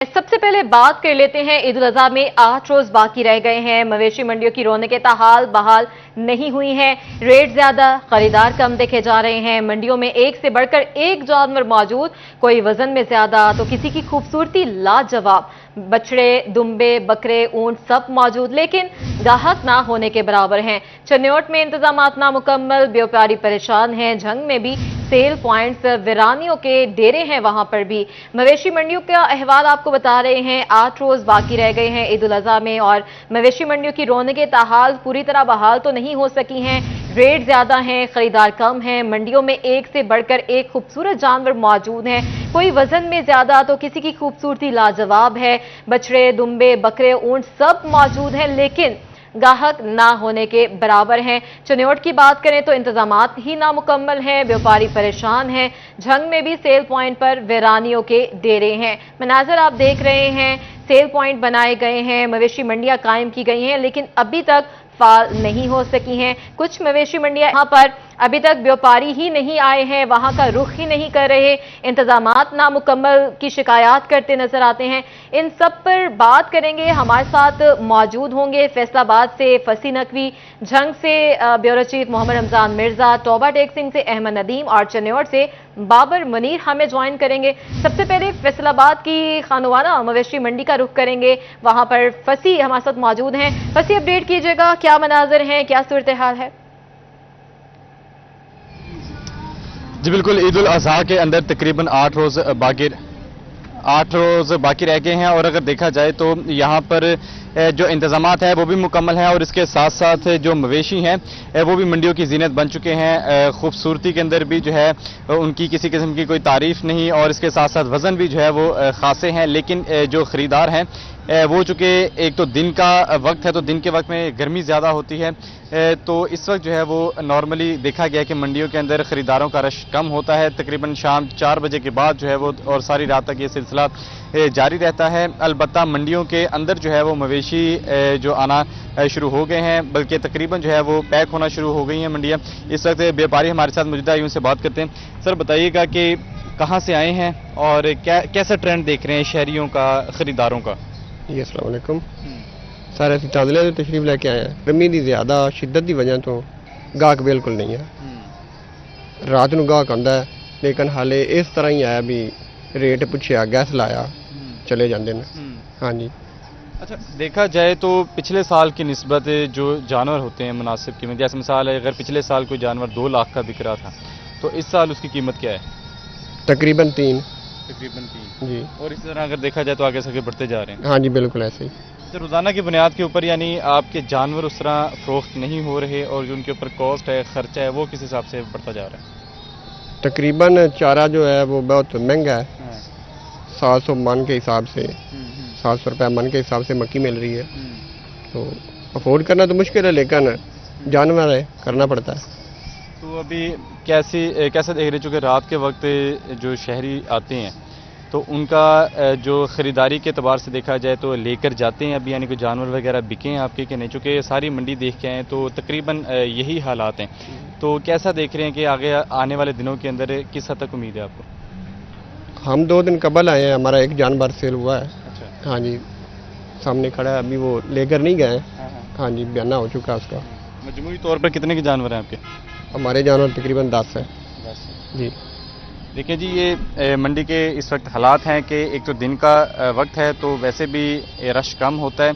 सबसे पहले बात कर लेते हैं ईद उल अजहा में 8 रोज बाकी रह गए हैं। मवेशी मंडियों की रौनकें ताहाल बहाल नहीं हुई हैं। रेट ज्यादा, खरीदार कम देखे जा रहे हैं। मंडियों में एक से बढ़कर एक जानवर मौजूद, कोई वजन में ज्यादा तो किसी की खूबसूरती लाजवाब। बछड़े, दुम्बे, बकरे, ऊंट सब मौजूद, लेकिन गाहक ना होने के बराबर हैं। चन्योट में इंतजामात नामुकम्मल, व्यापारी परेशान हैं। झंग में भी सेल पॉइंट्स, वीरानियों के डेरे हैं, वहां पर भी। मवेशी मंडियों का अहवाल आपको बता रहे हैं। 8 रोज बाकी रह गए हैं ईद उल अजहा में, और मवेशी मंडियों की रौनकें ताहाल पूरी तरह बहाल तो नहीं हो सकी हैं। रेट ज्यादा हैं, खरीदार कम हैं। मंडियों में एक से बढ़कर एक खूबसूरत जानवर मौजूद हैं। कोई वजन में ज्यादा तो किसी की खूबसूरती लाजवाब है। बछड़े, दुम्बे, बकरे, ऊंट सब मौजूद हैं, लेकिन गाहक ना होने के बराबर हैं। चन्योट की बात करें तो इंतजामात ही नामुकम्मल हैं, व्यापारी परेशान हैं। झंग में भी सेल पॉइंट पर वीरानियों के डेरे हैं। मनाजर आप देख रहे हैं, सेल पॉइंट बनाए गए हैं, मवेशी मंडियां कायम की गई हैं, लेकिन अभी तक फाल नहीं हो सकी हैं। कुछ मवेशी मंडियां यहां पर अभी तक व्यापारी ही नहीं आए हैं, वहां का रुख ही नहीं कर रहे, इंतजामात नामुकम्मल की शिकायत करते नजर आते हैं। इन सब पर बात करेंगे। हमारे साथ मौजूद होंगे फैसलाबाद से फसी नकवी, झंग से ब्यूरो चीफ मोहम्मद रमजान मिर्जा, टोबा टेक सिंह से अहमद नदीम और चन्योट से बाबर मुनीर हमें ज्वाइन करेंगे। सबसे पहले फैसलाबाद की खानवाना मवेशी मंडी का रुख करेंगे, वहां पर फसी हमारे साथ मौजूद हैं। फसी, अपडेट कीजिएगा, क्या मनाजर हैं, क्या सूरत हाल है? जी बिल्कुल, ईद उल अजहा के अंदर तकरीबन 8 रोज बाकी रह गए हैं, और अगर देखा जाए तो यहाँ पर जो इंतजामात है वो भी मुकम्मल हैं, और इसके साथ साथ जो मवेशी हैं वो भी मंडियों की जीनत बन चुके हैं। खूबसूरती के अंदर भी जो है उनकी किसी किस्म की कोई तारीफ नहीं, और इसके साथ साथ वजन भी जो है वो खासे हैं। लेकिन जो खरीदार हैं वो चूंकि एक तो दिन का वक्त है, तो दिन के वक्त में गर्मी ज़्यादा होती है, तो इस वक्त जो है वो नॉर्मली देखा गया कि मंडियों के अंदर ख़रीदारों का रश कम होता है। तकरीबन शाम 4 बजे के बाद जो है वो और सारी रात तक ये सिलसिला जारी रहता है। अलबत्ता मंडियों के अंदर जो है वो मवेशी जो आना शुरू हो गए हैं, बल्कि तकरीबन जो है वो पैक होना शुरू हो गई हैं मंडियाँ। इस वक्त व्यापारी हमारे साथ मौजूद है, उनसे बात करते हैं। सर बताइएगा कि कहाँ से आए हैं और कैसा ट्रेंड देख रहे हैं शहरियों का, ख़रीदारों का? जी अस्सलाम वालेकुम। सारे ਅਸੀਂ ਚਾਂਦਲੇ ਤੋਂ ਤਸ਼ਰੀਫ ਲੈ ਕੇ ਆਏ ਹਾਂ। ਗਰਮੀ ਦੀ ਜ਼ਿਆਦਾ ਸ਼ਿੱਦਤ ਦੀ ਵਜ੍ਹਾ ਤੋਂ ਗਾਹਕ ਬਿਲਕੁਲ ਨਹੀਂ ਹੈ। ਰਾਤ ਨੂੰ ਗਾਹਕ ਆਉਂਦਾ ਹੈ, ਲੇਕਿਨ ਹਾਲੇ ਇਸ ਤਰ੍ਹਾਂ ਹੀ ਆਇਆ ਵੀ ਰੇਟ ਪੁੱਛਿਆ, ਗੈਸ ਲਾਇਆ, चले जाते हैं। हाँ जी। अच्छा, देखा जाए तो पिछले साल की निस्बत जो जानवर होते हैं मुनासिब कीमत, जैसे मिसाल है अगर पिछले साल कोई जानवर 2 लाख का बिक रहा था, तो इस साल उसकी कीमत क्या है? तकरीबन 3 जी। और इस तरह अगर देखा जाए तो आगे से बढ़ते जा रहे हैं? हाँ जी, बिल्कुल ऐसे ही। तो रोज़ाना की बुनियाद के ऊपर यानी आपके जानवर उस तरह फ़रोख्त नहीं हो रहे, और जो उनके ऊपर कॉस्ट है, खर्चा है, वो किस हिसाब से बढ़ता जा रहा है? तकरीबन चारा जो है वो बहुत महंगा है। 700 मन के हिसाब से, 700 रुपये मन के हिसाब से मक्की मिल रही है, तो अफोर्ड करना तो मुश्किल है, लेकिन जानवर है, करना पड़ता है। तो अभी कैसा देख रहे, चूँकि रात के वक्त जो शहरी आते हैं तो उनका जो ख़रीदारी के अतबार से देखा जाए तो लेकर जाते हैं अभी, यानी कोई जानवर वगैरह बिके हैं आपके कि नहीं? चूँकि सारी मंडी देख के आए तो तकरीबन यही हालात हैं, तो कैसा देख रहे हैं कि आगे आने वाले दिनों के अंदर किस हद तक उम्मीद है आपको? हम 2 दिन कबल आए हैं, हमारा एक जानवर सेल हुआ है। अच्छा। हाँ जी, सामने खड़ा है, अभी वो लेकर नहीं गए। हाँ जी, बयाना हो चुका है उसका। मजमूई तौर पर कितने के जानवर हैं आपके? हमारे जानवर तकरीबन 10 है। 10 जी। देखिए जी, ये मंडी के इस वक्त हालात हैं कि एक तो दिन का वक्त है, तो वैसे भी रश कम होता है,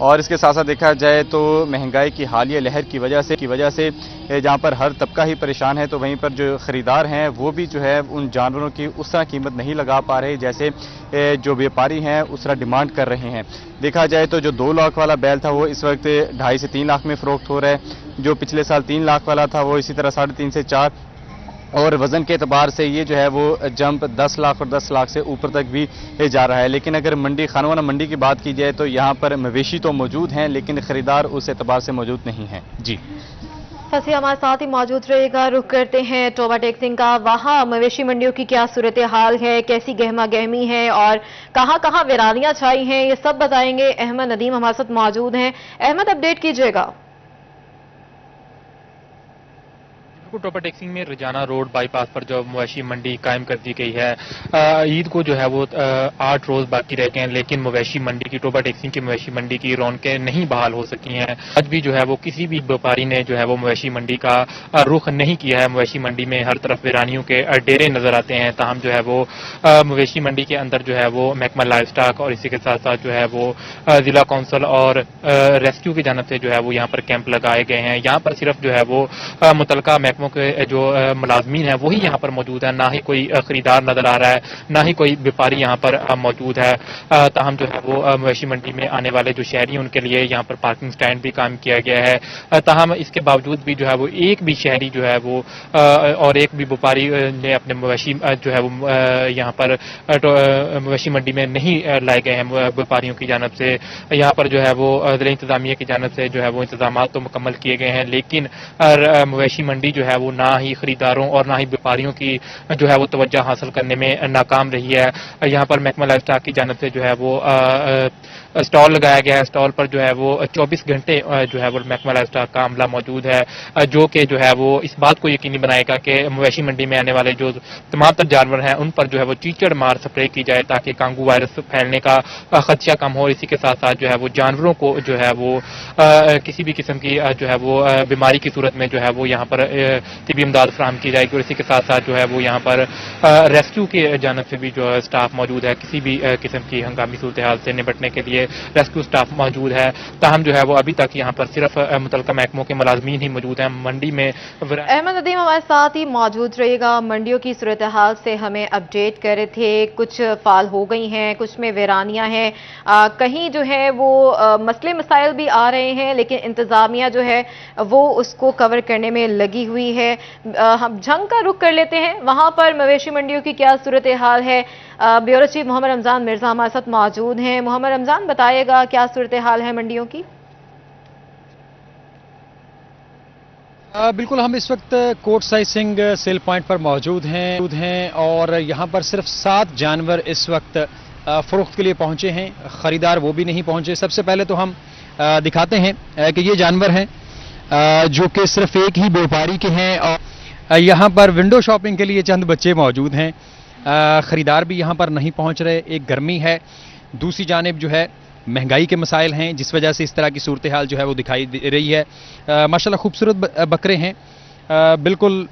और इसके साथ साथ देखा जाए तो महंगाई की हालिया लहर की वजह से जहाँ पर हर तबका ही परेशान है, तो वहीं पर जो ख़रीदार हैं वो भी जो है उन जानवरों की उस तरह कीमत नहीं लगा पा रहे जैसे जो व्यापारी हैं उस तरह डिमांड कर रहे हैं। देखा जाए तो जो 2 लाख वाला बैल था वो इस वक्त 2.5 से 3 लाख में फ़रोख्त हो रहा है। जो पिछले साल 3 लाख वाला था वो इसी तरह 3.5 से 4, और वज़न के एतबार से ये जो है वो जंप 10 लाख और 10 लाख से ऊपर तक भी जा रहा है। लेकिन अगर मंडी खानवाना मंडी की बात की जाए तो यहाँ पर मवेशी तो मौजूद हैं, लेकिन ख़रीदार उस एतबार से मौजूद नहीं हैं। जी फसी हमारे साथ ही मौजूद रहेगा। रुख करते हैं टोबा टेक सिंह का, वहाँ मवेशी मंडियों की क्या सूरत हाल है, कैसी गहमा गहमी है और कहाँ कहाँ वीरानियां छाई हैं, ये सब बताएंगे। अहमद नदीम हमारे साथ मौजूद हैं। अहमद, अपडेट कीजिएगा। बिल्कुल टोपा टैक्सी में रजाना रोड बाईपास पर जो मवेशी मंडी कायम कर दी गई है, ईद को जो है वो 8 रोज बाकी रह गए हैं, लेकिन मवेशी मंडी की, टोपा टैक्सी की मवेशी मंडी की रौनकें नहीं बहाल हो सकी हैं। आज भी जो है वो किसी भी व्यापारी ने जो है वो मवेशी मंडी का रुख नहीं किया है। मवेशी मंडी में हर तरफ वीरानियों के डेरे नजर आते हैं, ताहम जो है वो मवेशी मंडी के अंदर जो है वो महकमा लाइव स्टॉक और इसी के साथ साथ जो है वो जिला कौंसिल और रेस्क्यू की जानब से जो है वो यहाँ पर कैंप लगाए गए हैं। यहाँ पर सिर्फ जो है वो मुतलका महकमों के जो मुलाजमीन है वही यहाँ पर मौजूद है, ना ही कोई खरीदार नजर आ रहा है, ना ही कोई व्यापारी यहाँ पर मौजूद है। ताहम जो है वो मवेशी मंडी में आने वाले जो शहरी हैं उनके लिए यहाँ पर पार्किंग स्टैंड भी काम किया गया है। ताहम इसके बावजूद भी जो है वो एक भी शहरी जो है वो और एक भी व्यापारी ने अपने मवेशी जो है वो यहाँ पर मवेशी मंडी में नहीं लाए गए हैं व्यापारियों की जानब से। यहाँ पर जो है वो जिला इंतजामिया की जानब से जो है वो इंतजाम तो मुकम्मल किए गए हैं, लेकिन मवेशी मंडी जो है वो ना ही खरीदारों और ना ही व्यापारियों की जो है वो तवज्जो हासिल करने में नाकाम रही है। यहाँ पर महकमा लाइफ स्टॉक की जानब से जो है वो स्टॉल लगाया गया है। स्टॉल पर जो है वो 24 घंटे जो है वो महकमा लाइफ स्टॉक का अमला मौजूद है, जो कि जो है वो इस बात को यकीनी बनाएगा कि मवेशी मंडी में आने वाले जो तमाम तर जानवर हैं उन पर जो है वो कीचड़ मार स्प्रे की जाए ताकि कांगू वायरस फैलने का खदशा कम हो। इसी के साथ साथ जो है वो जानवरों को जो है वो किसी भी किस्म की जो है वो बीमारी की सूरत में जो है वो यहाँ पर तिबी इमदाद फराहम की जाएगी। और इसी के साथ साथ जो है वो यहाँ पर रेस्क्यू की जानब से भी जो है स्टाफ मौजूद है, किसी भी किस्म की हंगामी सूरत हाल से निपटने के लिए रेस्क्यू स्टाफ मौजूद है। ताहम जो है वो अभी तक यहाँ पर सिर्फ मुतलका महकमों के मुलाजमीन ही मौजूद हैं। मंडी में अहमद नदीम हमारे साथ ही मौजूद रहेगा। मंडियों की सूरत हाल से हमें अपडेट कर रहे थे, कुछ फाल हो गई हैं, कुछ में वीरानियां हैं, कहीं जो है वो मसले मसाइल भी आ रहे हैं, लेकिन इंतजामिया जो है वो उसको कवर करने में लगी हुई है। हम झंग का रुख कर लेते हैं, वहां पर मवेशी मंडियों की क्या सूरत हाल है। ब्यूरो चीफ मोहम्मद रमजान मिर्जा हमारे साथ मौजूद हैं। मोहम्मद रमजान, बताइएगा क्या सूरत हाल है मंडियों की। बिल्कुल, हम इस वक्त कोट साई सिंह सेल पॉइंट पर मौजूद हैं और यहाँ पर सिर्फ 7 जानवर इस वक्त फरोख्त के लिए पहुंचे हैं, खरीदार वो भी नहीं पहुंचे। सबसे पहले तो हम दिखाते हैं कि ये जानवर हैं जो कि सिर्फ एक ही व्यापारी के हैं और यहाँ पर विंडो शॉपिंग के लिए चंद बच्चे मौजूद हैं। खरीदार भी यहाँ पर नहीं पहुंच रहे। एक गर्मी है, दूसरी जानिब जो है महंगाई के मसाइल हैं जिस वजह से इस तरह की सूरत हाल जो है वो दिखाई दे रही है। माशाल्लाह खूबसूरत बकरे हैं, बिल्कुल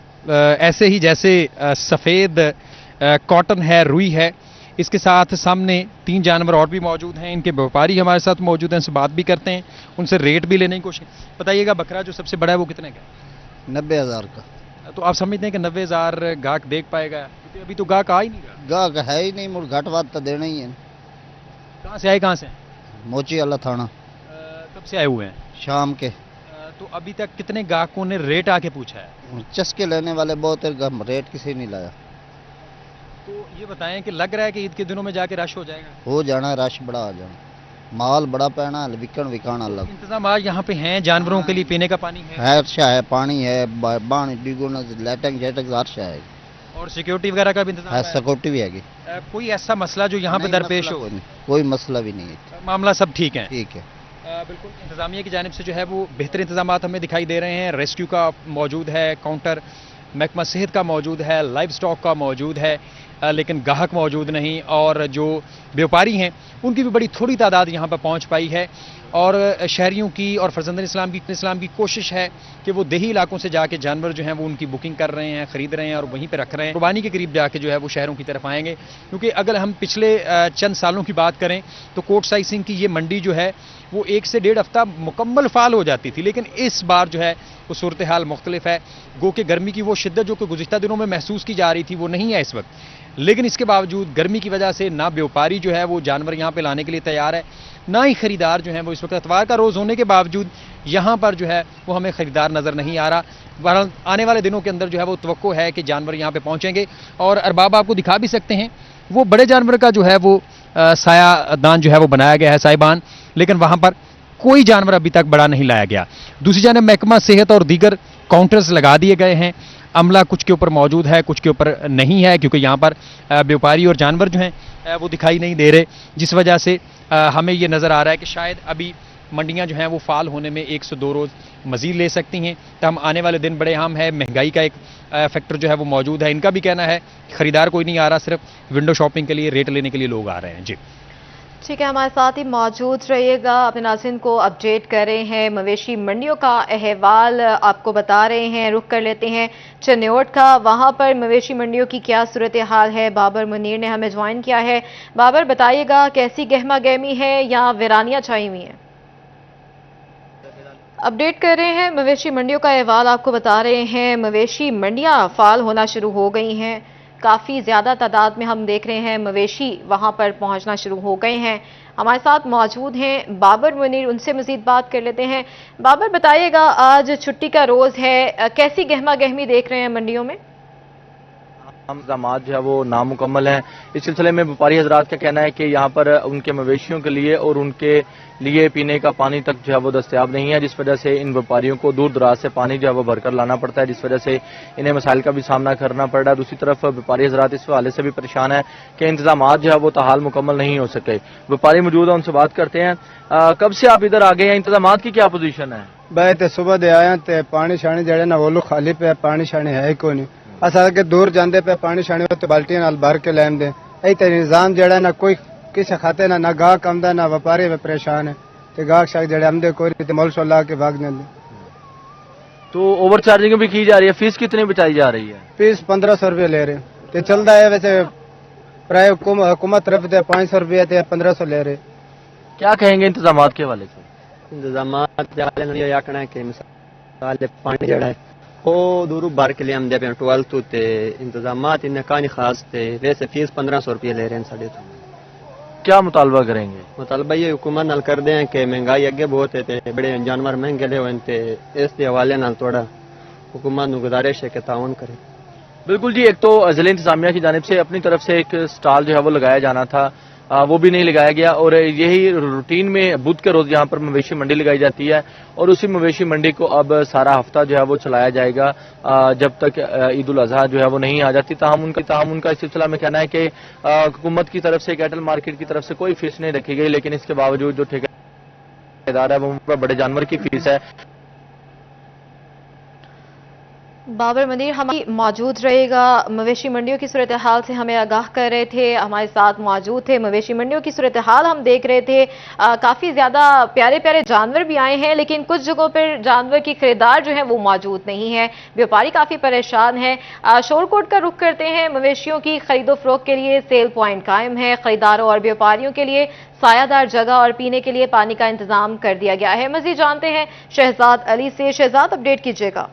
ऐसे ही जैसे सफ़ेद कॉटन है, रुई है। इसके साथ सामने 3 जानवर और भी मौजूद हैं, इनके व्यापारी हमारे साथ मौजूद हैं, उनसे बात भी करते हैं, उनसे रेट भी लेने की कोशिश। बताइएगा, बकरा जो सबसे बड़ा है वो कितने का? 90,000 का। तो आप समझते हैं कि 90,000 गाहक देख पाएगा? क्योंकि अभी तो गाहक आ ही नहीं रहा। गाहक है ही नहीं, मुड़ घट बात तो देना ही है। कहाँ से आए, कहाँ से? मोची वाला थाना। कब से आए हुए हैं? शाम के। तो अभी तक कितने गाहकों ने रेट आके पूछा है? चस्के लेने वाले बहुत है, रेट किसी नहीं लाया। तो ये बताएं कि लग रहा है कि ईद के दिनों में जाके रश हो जाएगा? हो जाना, रश बड़ा आ जाना, माल बड़ा पैना, विकण अलग। इंतजाम आज यहाँ पे हैं जानवरों के लिए? पीने का पानी है? अच्छा है, पानी है, बाण लाइटिंग जेटिंग अच्छा है। और सिक्योरिटी वगैरह का भी इंतजाम है, है? सिक्योरिटी भी है। कोई ऐसा मसला जो यहाँ पे दरपेश हो? कोई मसला भी नहीं है, मामला सब ठीक है? ठीक है। बिल्कुल, इंतजामिया की जानिब से जो है वो बेहतर इंतजाम हमें दिखाई दे रहे हैं। रेस्क्यू का मौजूद है, काउंटर महकमा सेहत का मौजूद है, लाइव स्टॉक का मौजूद है, लेकिन गाहक मौजूद नहीं। और जो व्यापारी हैं उनकी भी बड़ी थोड़ी तादाद यहाँ पर पहुँच पाई है। और शहरियों की और फर्जंदन इस्लाम की कोशिश है कि वो देही इलाकों से जाके जानवर जो हैं वो उनकी बुकिंग कर रहे हैं, ख़रीद रहे हैं और वहीं पे रख रहे हैं। कुर्बानी के करीब जाके जो है वो शहरों की तरफ आएंगे। क्योंकि अगर हम पिछले चंद सालों की बात करें तो कोट साई सिंह की ये मंडी जो है वो 1 से 1.5 हफ्ता मुकम्मल फाल हो जाती थी, लेकिन इस बार जो है वो सूरत हाल मुख्तलिफ है। गो कि गर्मी की वो शिद्दत जो कि गुज़िश्ता दिनों में महसूस की जा रही थी वो नहीं है इस वक्त, लेकिन इसके बावजूद गर्मी की वजह से ना व्यापारी जो है वो जानवर यहाँ पे लाने के लिए तैयार है, ना ही खरीदार जो है वो इस वक्त इतवार का रोज़ होने के बावजूद यहाँ पर जो है वो हमें खरीदार नज़र नहीं आ रहा। बहरहाल आने वाले दिनों के अंदर जो है वो तवक्को है कि जानवर यहाँ पे पहुँचेंगे। और अरबाब आपको दिखा भी सकते हैं वो बड़े जानवर का जो है वो सायादान जो है वो बनाया गया है, साहिबान, लेकिन वहाँ पर कोई जानवर अभी तक बड़ा नहीं लाया गया। दूसरी जानब महकमा सेहत और दीगर काउंटर्स लगा दिए गए हैं। अमला कुछ के ऊपर मौजूद है, कुछ के ऊपर नहीं है, क्योंकि यहाँ पर व्यापारी और जानवर जो हैं वो दिखाई नहीं दे रहे, जिस वजह से हमें ये नज़र आ रहा है कि शायद अभी मंडियां जो हैं वो फाल होने में 1 से 2 रोज़ मज़ीद ले सकती हैं। तमाम आने वाले दिन बड़े अहम है, महंगाई का एक फैक्टर जो है वो मौजूद है। इनका भी कहना है ख़रीदार कोई नहीं आ रहा, सिर्फ विंडो शॉपिंग के लिए, रेट लेने के लिए लोग आ रहे हैं। जी ठीक है, हमारे साथ ही मौजूद रहिएगा, अपने नाज़रीन को अपडेट कर रहे हैं मवेशी मंडियों का अहवाल आपको बता रहे हैं। रुख कर लेते हैं चन्योट का, वहां पर मवेशी मंडियों की क्या सूरत हाल है। बाबर मुनीर ने हमें ज्वाइन किया है। बाबर, बताइएगा कैसी गहमा गहमी है या वीरानियां छाई हुई हैं? अपडेट कर रहे हैं मवेशी मंडियों का अहवाल आपको बता रहे हैं। मवेशी मंडियां फाल होना शुरू हो गई हैं, काफ़ी ज़्यादा तादाद में हम देख रहे हैं मवेशी वहां पर पहुंचना शुरू हो गए हैं। हमारे साथ मौजूद हैं बाबर मुनीर, उनसे मज़ीद बात कर लेते हैं। बाबर, बताइएगा आज छुट्टी का रोज़ है, कैसी गहमा गहमी देख रहे हैं मंडियों में? इंतजामात जो है वो नामुकम्मल हैं। इस सिलसिले में व्यापारी हजरात का कहना है कि यहाँ पर उनके मवेशियों के लिए और उनके लिए पीने का पानी तक जो है वो दस्तयाब नहीं है, जिस वजह से इन व्यापारियों को दूर दराज से पानी जो है वो भरकर लाना पड़ता है, जिस वजह से इन्हें मसाइल का भी सामना करना पड़ रहा है। दूसरी तरफ व्यापारी हजरात इस हवाले से भी परेशान है कि इंतजामात जो है वो ताहाल मुकम्मल नहीं हो सके। व्यापारी मौजूद है, उनसे बात करते हैं। कब से आप इधर आ गए हैं, इंतजामात की क्या पोजीशन है? भाई तो सुबह दे आया तो पानी शानी जड़े ना वो लोग खाली पे, पानी शानी है ही कोई नहीं। असा के दूर जाते पे पानी शानी तो बाल्टियां नाल भर के लैम दे, यही तो निजाम जड़ा ना कोई किसी खाते ना गाहक आमदा ना व्यापारी में परेशान है। तो गाहक शाक जड़े आमदे कोई तो मोल शोल ला के भाग जाते। तो ओवर चार्जिंग भी की जा रही है, फीस कितनी बचाई जा रही है? फीस 1500 रुपये ले रहे, तो चलता है वैसे प्राय हुकूमत तरफ से 500 रुपये 1500 ले रहे। क्या कहेंगे इंतजामात के हवाले से? आखना कि मिसाल पानी जड़ा है वो दूर भर के लिए हम दे पे 12 ते इंतजामात इन्हें कहानी खास थे, वैसे फीस 1500 रुपये ले रहे हैं साढ़े। तो क्या मुतालबा करेंगे? मुतालबा ये हुकूमत नाल कर दें कि महंगाई अगे बहुत है, ते बड़े जानवर महंगे ले हुए थे, इस हवाले नाल थोड़ा हुकूमत को गुजारिश है कि ताउन करे। बिल्कुल जी, एक तो जिले इंतजामिया की जानिब से अपनी तरफ से एक स्टॉल जो है वो लगाया जाना था, वो भी नहीं लगाया गया। और यही रूटीन में बुध के रोज यहाँ पर मवेशी मंडी लगाई जाती है और उसी मवेशी मंडी को अब सारा हफ्ता जो है वो चलाया जाएगा जब तक ईद उल अजहा जो है वो नहीं आ जाती। ताहम उनका इस सिलसिला में कहना है कि हुकूमत की तरफ से कैटल मार्केट की तरफ से कोई फीस नहीं रखी गई, लेकिन इसके बावजूद जो ठेकेदार है वो बड़े जानवर की फीस है। बाबर मुनीर हमारी मौजूद रहेगा, मवेशी मंडियों की सूरत हाल से हमें आगाह कर रहे थे, हमारे साथ मौजूद थे। मवेशी मंडियों की सूरत हाल हम देख रहे थे, काफ़ी ज़्यादा प्यारे प्यारे जानवर भी आए हैं, लेकिन कुछ जगहों पर जानवर की खरीदार जो है वो मौजूद नहीं है, व्यापारी काफ़ी परेशान है। शोरकोट का रुख करते हैं, मवेशियों की खरीदो फरोख्त के लिए सेल पॉइंट कायम है, खरीदारों और व्यापारियों के लिए सायादार जगह और पीने के लिए पानी का इंतजाम कर दिया गया है। मज़ीद जानते हैं शहजाद अली से। शहजाद, अपडेट कीजिएगा।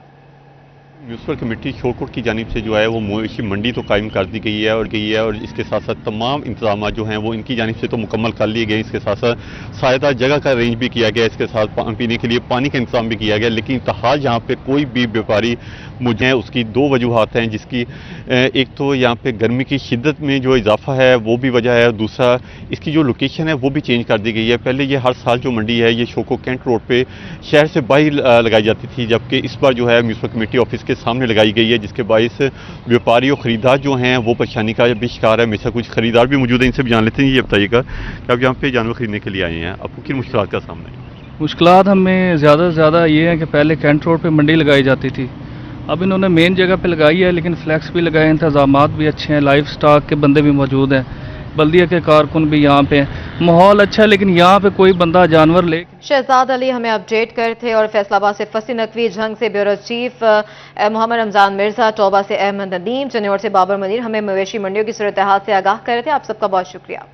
म्यूनसिपल कमेटी शोरकोट की जानिब से जो है वो मवेशी मंडी तो कायम कर दी गई है और इसके साथ साथ तमाम इंतजाम जो हैं वो इनकी जानिब से तो मुकम्मल कर लिए गए। इसके साथ साथ सायदार जगह का अरेंज भी किया गया, इसके साथ पीने के लिए पानी का इंतजाम भी किया गया। लेकिन तहाल यहाँ पे कोई भी व्यापारी मुझे है, उसकी दो वजूहत हैं, जिसकी एक तो यहाँ पे गर्मी की शिद्दत में जो इजाफा है वो भी वजह है, दूसरा इसकी जो लोकेशन है वो भी चेंज कर दी गई है। पहले ये हर साल जो मंडी है ये शोको कैंट रोड पे शहर से बाहर लगाई जाती थी, जबकि इस बार जो है म्यूनसिपल कमेटी ऑफिस के सामने लगाई गई है, जिसके बायस व्यापारी और खरीदार जो हैं वो परेशानी का भी शिकार है। मेरे साथ कुछ खरीदार भी मौजूद हैं, इनसे भी जान लेते हैं। ये बताइएगा कि आप यहाँ पे जानवर खरीदने के लिए आए हैं, आपको किन मुश्किलात का सामना है? मुश्किलात हमें ज़्यादा से ज़्यादा ये है कि पहले कैंट रोड पे मंडी लगाई जाती थी, अब इन्होंने मेन जगह पे लगाई है, लेकिन फ्लैक्स भी लगाए, इंतजामात भी अच्छे हैं, लाइफ स्टॉक के बंदे भी मौजूद हैं, बल्दिया के कारकुन भी यहाँ पे हैं, माहौल अच्छा है, लेकिन यहाँ पे कोई बंदा जानवर ले। शहजाद अली हमें अपडेट करते और फैसलाबाद से फसी नकवी, जंग से ब्यूरो चीफ मोहम्मद रमजान मिर्जा, टोबा से अहमद नदीम, चन्योर से बाबर मुनीर हमें मवेशी मंडियों की सूरत हाल से आगाह कर रहे थे। आप सबका बहुत शुक्रिया।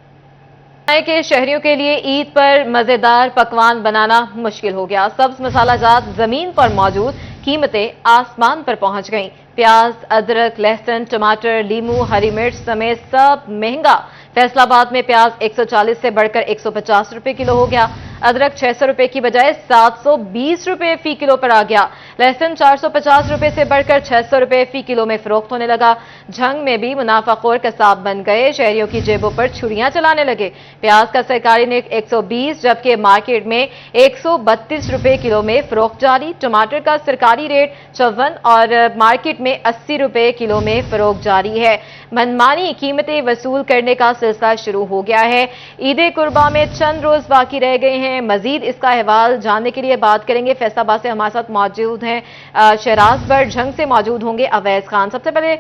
के शहरियों के लिए ईद पर मजेदार पकवान बनाना मुश्किल हो गया। सब्ज मसाला जात जमीन पर मौजूद, कीमतें आसमान पर पहुंच गईं। प्याज, अदरक, लहसुन, टमाटर, लीमू, हरी मिर्च समेत सब महंगा। फैसलाबाद में प्याज 140 से बढ़कर 150 रुपए किलो हो गया। अदरक 600 रुपए की बजाय 720 रुपए फी किलो पर आ गया। लहसुन 450 रुपए से बढ़कर 600 रुपए फी किलो में फरोख्त होने लगा। झंग में भी मुनाफाखोर कसाब बन गए, शहरियों की जेबों पर छुरियां चलाने लगे। प्याज का सरकारी रेट 120 जबकि मार्केट में 132 रुपए किलो में फरोख्त जारी। टमाटर का सरकारी रेट 54 और मार्केट में 80 रुपए किलो में फरोख्त जारी है। मनमानी कीमतें वसूल करने का सिलसिला शुरू हो गया है। ईद कुर्बा में चंद रोज बाकी रह गए हैं। मजीद इसका अहवाल जानने के लिए बात करेंगे। फैसलाबाद से हमारे साथ मौजूद हैं शहराज भट्ट, झंग से मौजूद होंगे अवैस खान। सबसे पहले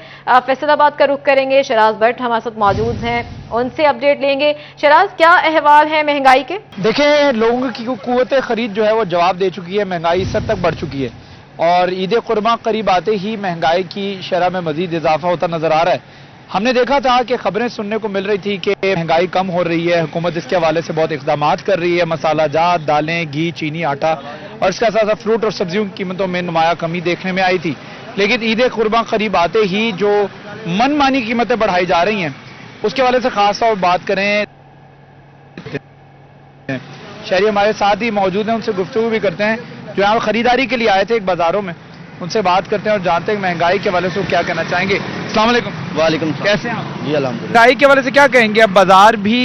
फैसलाबाद का रुख करेंगे। शहराज भट्ट हमारे साथ मौजूद हैं, उनसे अपडेट लेंगे। शहराज, क्या अहवाल है महंगाई के? देखें, लोगों की कुव्वत खरीद जो है वो जवाब दे चुकी है। महंगाई इस हद तक बढ़ चुकी है और ईद कुर्बान करीब आते ही महंगाई की शरह में मजीद इजाफा होता नजर आ रहा है। हमने देखा था कि खबरें सुनने को मिल रही थी कि महंगाई कम हो रही है, हुकूमत इसके हवाले से बहुत इक़दामात कर रही है। मसाला जात, दालें, घी, चीनी, आटा और इसके साथ साथ फ्रूट और सब्जियों की कीमतों में नुमाया कमी देखने में आई थी। लेकिन ईद कुर्बान करीब आते ही जो मनमानी कीमतें बढ़ाई जा रही हैं उसके हवाले से खास तौर पर बात करें, शहरी हमारे साथ ही मौजूद हैं, उनसे गुफ्तगू भी करते हैं जो यहाँ खरीदारी के लिए आए थे एक बाजारों में। उनसे बात करते हैं और जानते हैं महंगाई के हवाले से वो क्या कहना चाहेंगे। अस्सलाम वालेकुम। वालेकुम। कैसे हैं आप? जी अल्हम्दुलिल्लाह। महंगाई के हवाले से क्या कहेंगे? अब बाजार भी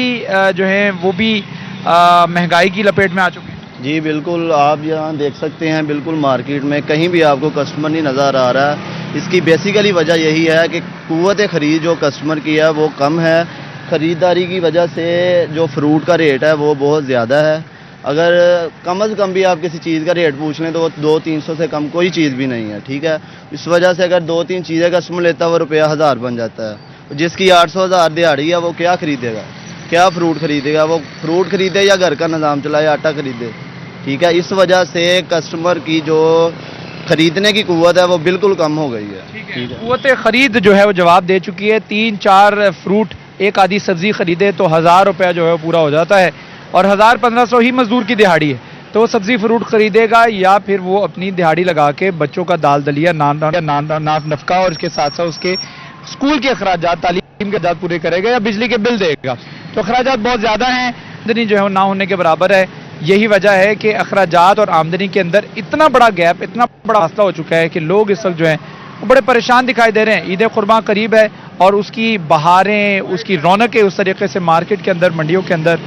जो है वो भी महंगाई की लपेट में आ चुके हैं। जी बिल्कुल, आप यहाँ देख सकते हैं, बिल्कुल मार्केट में कहीं भी आपको कस्टमर नहीं नज़र आ रहा है। इसकी बेसिकली वजह यही है कि कुव्वत खरीद जो कस्टमर की है वो कम है। ख़रीदारी की वजह से जो फ्रूट का रेट है वो बहुत ज़्यादा है। अगर कम अज़ कम भी आप किसी चीज़ का रेट पूछ लें तो वो 200-300 से कम कोई चीज़ भी नहीं है, ठीक है। इस वजह से अगर 2-3 चीज़ें कस्टमर लेता है वो रुपया 1000 बन जाता है। जिसकी 800-1000 दिहाड़ी है वो क्या खरीदेगा, क्या फ्रूट खरीदेगा? वो फ्रूट खरीदे या घर का निज़ाम चलाए, आटा खरीदे, ठीक है। इस वजह से कस्टमर की जो खरीदने की कुव्वत है वो बिल्कुल कम हो गई है। ठीक है, कुव्वत खरीद जो है वो जवाब दे चुकी है। 3-4 फ्रूट, एक आधी सब्जी खरीदे तो 1000 रुपया जो है पूरा हो जाता है और 1000-1500 ही मजदूर की दिहाड़ी है। तो वो सब्जी फ्रूट खरीदेगा या फिर वो अपनी दिहाड़ी लगा के बच्चों का दाल दलिया, नान नफका और इसके साथ साथ उसके स्कूल के अखराजात, तालीम के अखराजात पूरे करेगा या बिजली के बिल देगा। तो अखराजात बहुत ज़्यादा हैं, आमदनी जो है ना होने के बराबर है। यही वजह है कि अखराजात और आमदनी के अंदर इतना बड़ा गैप, इतना बड़ा फासला हो चुका है कि लोग इस वक्त जो हैं वो बड़े परेशान दिखाई दे रहे हैं। ईद कुर्बान करीब है और उसकी बहारें, उसकी रौनकें उस तरीके से मार्केट के अंदर, मंडियों के अंदर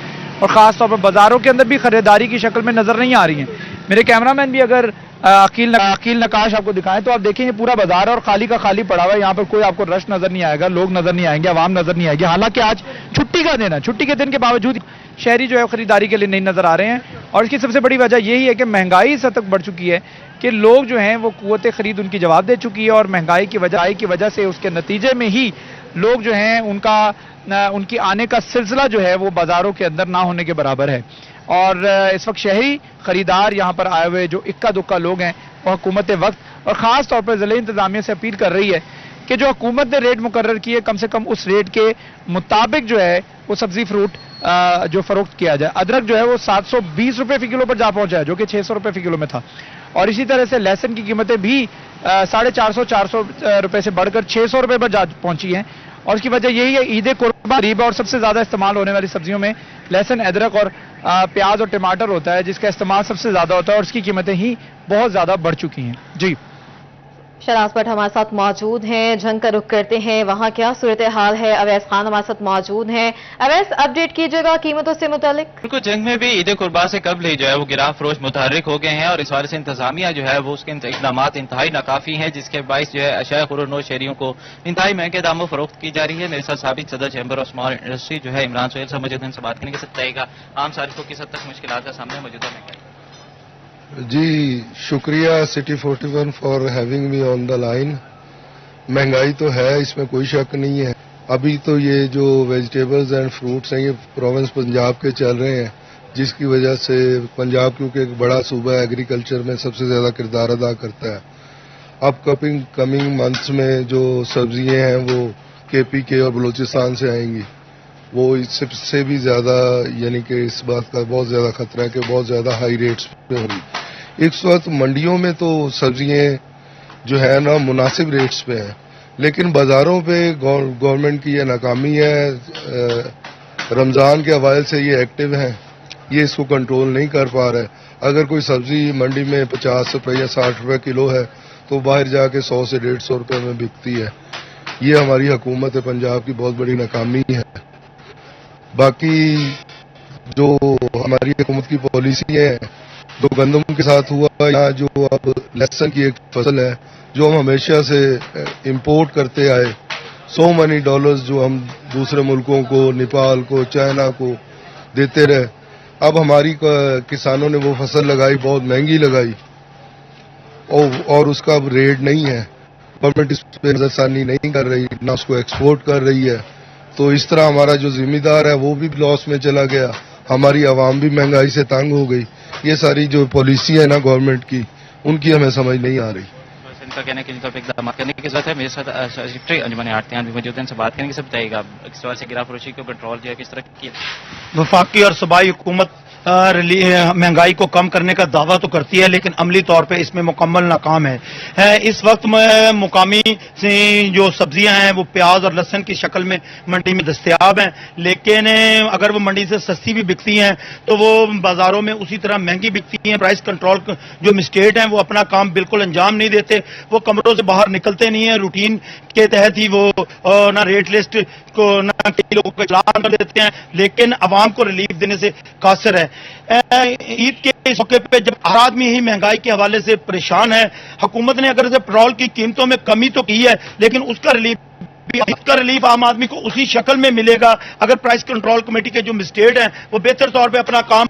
और ख़ास तौर पर बाज़ारों के अंदर भी खरीदारी की शक्ल में नज़र नहीं आ रही हैं। मेरे कैमरामैन भी अगर अकील नकाश आपको दिखाएं तो आप देखें ये पूरा बाजार है और खाली का खाली पड़ा हुआ है। यहाँ पर कोई आपको रश नजर नहीं आएगा, लोग नजर नहीं आएंगे, आवाम नजर नहीं आएगी। हालांकि आज छुट्टी का दिन है, छुट्टी के दिन के बावजूद शहरी जो है खरीदारी के लिए नहीं नजर आ रहे हैं। और इसकी सबसे बड़ी वजह यही है कि महंगाई इस हद तक बढ़ चुकी है कि लोग जो हैं वो कुव्वत खरीद उनकी जवाब दे चुकी है और महंगाई की वजह से उसके नतीजे में ही लोग जो हैं उनकी आने का सिलसिला जो है वो बाजारों के अंदर ना होने के बराबर है। और इस वक्त शहरी खरीदार यहाँ पर आए हुए जो इक्का दुक्का लोग हैं वो हुकूमत वक्त और ख़ास तौर पर ज़िले इंतज़ामिया से अपील कर रही है कि जो हुकूमत ने रेट मुकर्रर किए कम से कम उस रेट के मुताबिक जो है वो सब्जी फ्रूट जो फरोख्त किया जाए। अदरक जो है वो 720 रुपये फ़ी किलो पर जा पहुंचा है जो कि 600 रुपये फ़ी किलो में था। और इसी तरह से लहसुन की कीमतें भी 450 रुपये से बढ़कर 600 रुपये पर जा पहुंची हैं। और इसकी वजह यही है ईद कुर्बान करीब है और सबसे ज़्यादा इस्तेमाल होने वाली सब्जियों में लहसुन, अदरक और प्याज और टमाटर होता है जिसका इस्तेमाल सबसे ज़्यादा होता है और इसकी कीमतें ही बहुत ज़्यादा बढ़ चुकी हैं। जी, शहराज भट्ट हमारे साथ मौजूद हैं, झंग का रुख करते हैं, वहां क्या सूरत हाल है। अवैस खान हमारे साथ मौजूद हैं। अवैस, अपडेट कीजिएगा कीमतों से मुतालिक। बिल्कुल, झंग में भी ईद कुर्बान से कबल ही जो है वो गिराव फरोश मुतहर्रिक हो गए हैं और इस बारे से इंतजामिया जो है वो उसके इकदाम इंतहाई नाकाफी हैं जिसके बायस जो है अशाया खुरनोश शहरियों को इंतहाई महंगे दामों फरोख्त की जा रही है। मेरे साथ साबिक सदर चैम्बर ऑफ स्मॉल इंडस्ट्री जो है इमरान सोहेल साहब मौजूद हैं, उनसे बात करने के बताइएगा आम सारिफों किस हद तक मुश्किलात का सामने मौजूदा में। जी शुक्रिया city 41 for having me on the line. महंगाई तो है, इसमें कोई शक नहीं है। अभी तो ये जो वेजिटेबल्स एंड फ्रूट्स हैं ये प्रोविंस पंजाब के चल रहे हैं जिसकी वजह से पंजाब क्योंकि एक बड़ा सूबा है, एग्रीकल्चर में सबसे ज़्यादा किरदार अदा करता है। अब कमिंग मंथ्स में जो सब्जियां हैं वो KPK और बलूचिस्तान से आएंगी, वो इससे भी ज़्यादा यानी कि इस बात का बहुत ज़्यादा खतरा है कि बहुत ज़्यादा हाई रेट्स पे होगी। इस वक्त मंडियों में तो सब्जियां जो है ना मुनासिब रेट्स पे हैं, लेकिन बाज़ारों पे गवर्नमेंट की ये नाकामी है। रमज़ान के हवाले से ये एक्टिव हैं, ये इसको कंट्रोल नहीं कर पा रहे। अगर कोई सब्जी मंडी में 50 रुपये या 60 रुपये किलो है तो बाहर जाके 100 से 150 रुपये में बिकती है। ये हमारी हुकूमत पंजाब की बहुत बड़ी नाकामी है। बाकी जो हमारी हुकूमत की पॉलिसी है, जो गंदम के साथ हुआ या जो अब लहसुन की एक फसल है जो हम हमेशा से इंपोर्ट करते आए so many dollars जो हम दूसरे मुल्कों को, नेपाल को, चाइना को देते रहे। अब हमारी किसानों ने वो फसल लगाई, बहुत महंगी लगाई और उसका अब रेट नहीं है। गवर्नमेंट इस पर नजरसानी नहीं कर रही, ना उसको एक्सपोर्ट कर रही है। तो इस तरह हमारा जो जिम्मेदार है वो भी लॉस में चला गया, हमारी आवाम भी महंगाई से तंग हो गई। ये सारी जो पॉलिसी है ना गवर्नमेंट की, उनकी हमें समझ नहीं आ रही। इनका कहना है कि इनका इकदाम करने की जरूरत है। मेरे साथ सेक्रेटरी अंजुमन आड़तियान भी मौजूद हैं, इनसे बात करेंगे। सब बताइएगा इस तरह से गिरा फरोशी को कंट्रोल जो है किस तरह किया? वफाकी और सूबाई हुकूमत महंगाई को कम करने का दावा तो करती है, लेकिन अमली तौर पे इसमें मुकम्मल नाकाम है। इस वक्त में मुकामी जो सब्जियां हैं वो प्याज और लहसुन की शक्ल में मंडी में दस्तयाब हैं, लेकिन अगर वो मंडी से सस्ती भी बिकती हैं तो वो बाजारों में उसी तरह महंगी बिकती हैं। प्राइस कंट्रोल जो मजिस्ट्रेट हैं वो अपना काम बिल्कुल अंजाम नहीं देते, वो कमरों से बाहर निकलते नहीं है। रूटीन के तहत ही वो ना रेट लिस्ट को ना कई लोगों को चलान कर देते हैं, लेकिन अवाम को रिलीफ देने से कासिर है। ईद के इस मौके पे जब हर आदमी ही महंगाई के हवाले से परेशान है, हुकूमत ने अगर से पेट्रोल की कीमतों में कमी तो की है, लेकिन उसका रिलीफ आम आदमी को उसी शक्ल में मिलेगा अगर प्राइस कंट्रोल कमेटी के जो मजिस्ट्रेट हैं वो बेहतर तौर पे अपना काम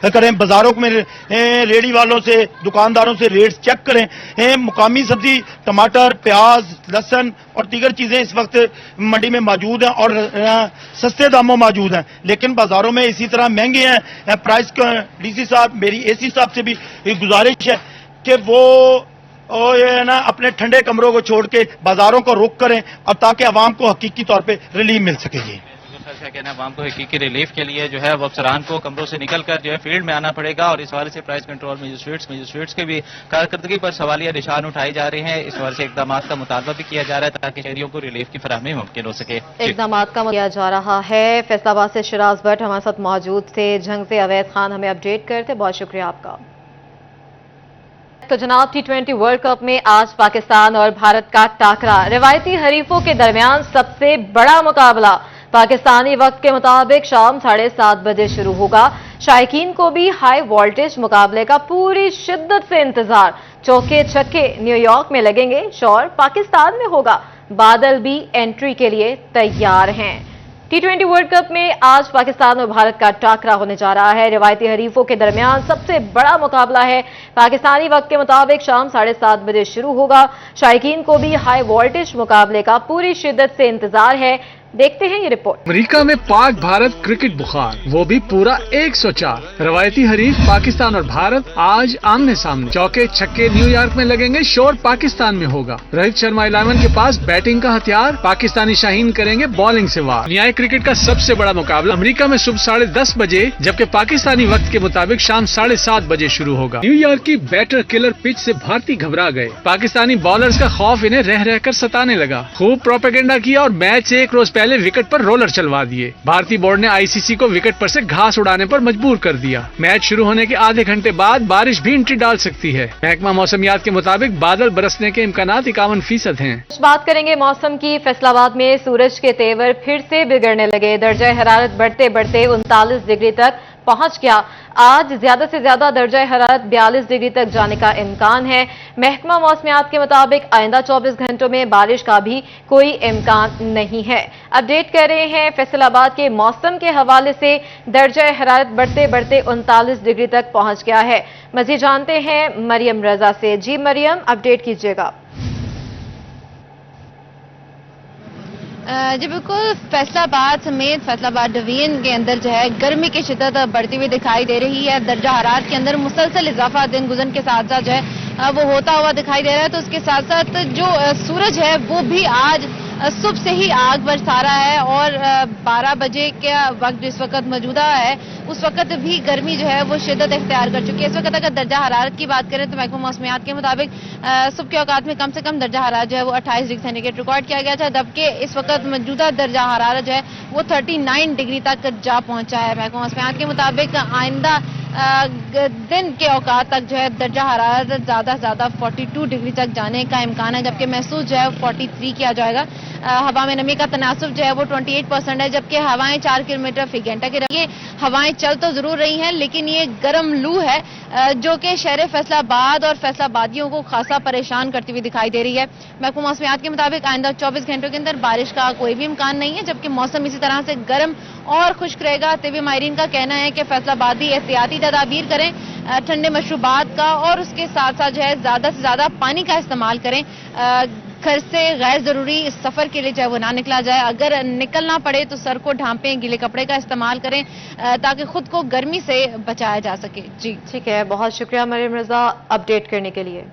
करें, बाजारों में रेडी वालों से, दुकानदारों से रेट्स चेक करें। मुकामी सब्जी टमाटर, प्याज, लहसुन और दीगर चीजें इस वक्त मंडी में मौजूद हैं और सस्ते दामों मौजूद हैं, लेकिन बाजारों में इसी तरह महंगे हैं। प्राइस का डीसी साहब, मेरी एसी साहब से भी गुजारिश है कि वो ये ना अपने ठंडे कमरों को छोड़ के बाजारों को रुक करें और ताकि अवाम को हकीकी तौर पे रिलीफ मिल सकेगी। क्या कहना है, अवाम को हकीकी रिलीफ के लिए जो है वो अफसरान को कमरों से निकल कर जो है फील्ड में आना पड़ेगा और इस हवाले से प्राइस कंट्रोल मजिस्ट्रेट्स के भी कारकर्दगी पर सवालिया निशान उठाए जा रहे हैं। इस हवाले से इकदाम का मुतालबा भी किया जा रहा है ताकि शहरियों को रिलीफ की फराहमी मुमकिन हो सके। इकदाम का किया जा रहा है। फैसलाबाद से शिराज भट्ट हमारे साथ मौजूद थे, जंग से अवैध खान हमें अपडेट करते, बहुत शुक्रिया आपका। तो जनाब, T20 वर्ल्ड कप में आज पाकिस्तान और भारत का टाकरा, रिवायती हरीफों के दरमियान सबसे बड़ा मुकाबला पाकिस्तानी वक्त के मुताबिक शाम 7:30 बजे शुरू होगा। शायकीन को भी हाई वोल्टेज मुकाबले का पूरी शिद्दत से इंतजार। चौके छक्के न्यूयॉर्क में लगेंगे, शोर पाकिस्तान में होगा। बादल भी एंट्री के लिए तैयार हैं। T20 वर्ल्ड कप में आज पाकिस्तान और भारत का टाकरा होने जा रहा है। रिवायती हरीफों के दरमियान सबसे बड़ा मुकाबला है। पाकिस्तानी वक्त के मुताबिक शाम 7:30 बजे शुरू होगा। शायकीन को भी हाई वोल्टेज मुकाबले का पूरी शिद्दत से इंतजार है। देखते हैं ये रिपोर्ट। अमेरिका में पाक भारत क्रिकेट बुखार, वो भी पूरा 104। रवायती हरीफ पाकिस्तान और भारत आज आमने सामने। चौके छक्के न्यूयॉर्क में लगेंगे, शोर पाकिस्तान में होगा। रोहित शर्मा 11 के पास बैटिंग का हथियार, पाकिस्तानी शाहीन करेंगे बॉलिंग से वार। दुनियाई क्रिकेट का सबसे बड़ा मुकाबला अमेरिका में सुबह 10:30 बजे, जबकि पाकिस्तानी वक्त के मुताबिक शाम 7:30 बजे शुरू होगा। न्यूयॉर्क की बैटर किलर पिच से भारतीय घबरा गए। पाकिस्तानी बॉलर्स का खौफ इन्हें रह रहकर सताने लगा। खूब प्रोपेगेंडा किया और मैच से एक रोज पहले विकेट पर रोलर चलवा दिए। भारतीय बोर्ड ने आईसीसी को विकेट पर से घास उड़ाने पर मजबूर कर दिया। मैच शुरू होने के आधे घंटे बाद बारिश भी एंट्री डाल सकती है। महकमा मौसमियात के मुताबिक बादल बरसने के इम्कानात 51% हैं। बात करेंगे मौसम की। फैसलाबाद में सूरज के तेवर फिर से बिगड़ने लगे। दर्जा हरारत बढ़ते बढ़ते 39 डिग्री तक पहुंच गया। आज ज्यादा से ज्यादा दर्जा हरारत 42 डिग्री तक जाने का इम्कान है। महकमा मौसमियात के मुताबिक आइंदा 24 घंटों में बारिश का भी कोई इम्कान नहीं है। अपडेट कर रहे हैं फैसलाबाद के मौसम के हवाले से। दर्जा हरारत बढ़ते बढ़ते 39 डिग्री तक पहुंच गया है। मजीद जानते हैं मरियम रजा से। जी मरियम, अपडेट कीजिएगा। जी बिल्कुल, फैसलाबाद समेत फैसलाबाद डिवीजन के अंदर जो है गर्मी की शिद्दत बढ़ती हुई दिखाई दे रही है। दर्जा हरारत के अंदर मुसलसल इजाफा दिन गुजरने के साथ साथ जो है वो होता हुआ दिखाई दे रहा है। तो उसके साथ साथ जो सूरज है वो भी आज सुबह से ही आग बरसा रहा है और 12 बजे का वक्त इस वक्त मौजूदा है, उस वक्त भी गर्मी जो है वो शिद्दत इख्तियार कर चुकी है। इस वक्त अगर दर्जा हरारत की बात करें तो महकमा मौसमियात के मुताबिक सुबह के औकात में कम से कम दर्जा हरारत जो है वो 28 डिग्री सेंटीग्रेड रिकॉर्ड किया गया था, जबकि इस वक्त मौजूदा दर्जा हरारत जो है वो 39 डिग्री तक जा पहुंचा है। महकमा मौसमियात के मुताबिक आइंदा दिन के औकात तक जो है दर्जा हरारत ज्यादा से ज्यादा 42 डिग्री तक जाने का इम्कान है, जबकि महसूस जो है 43 किया जाएगा। हवा में नमी का तनासुब जो है वो 28% है, जबकि हवाएं 4 किलोमीटर फी घंटा की रही है। हवाएं चल तो जरूर रही हैं, लेकिन ये गर्म लू है जो कि शहर फैसलाबाद और फैसलाबादियों को खासा परेशान करती हुई दिखाई दे रही है। महकमा मौसमियात के मुताबिक आइंदा 24 घंटों के अंदर बारिश का कोई भी इम्कान नहीं है, जबकि मौसम इसी तरह से गर्म और खुश्क रहेगा। तिबी माहिरीन का कहना है कि फैसलाबादी एहतियाती तदाबीर करें, ठंडे मशरूबात का और उसके साथ साथ जो है ज्यादा से ज्यादा पानी का इस्तेमाल करें। घर से गैर जरूरी सफर के लिए जो है वो ना निकला जाए। अगर निकलना पड़े तो सर को ढांपें, गीले कपड़े का इस्तेमाल करें ताकि खुद को गर्मी से बचाया जा सके। जी ठीक है, बहुत शुक्रिया मरियम रजा अपडेट करने के लिए।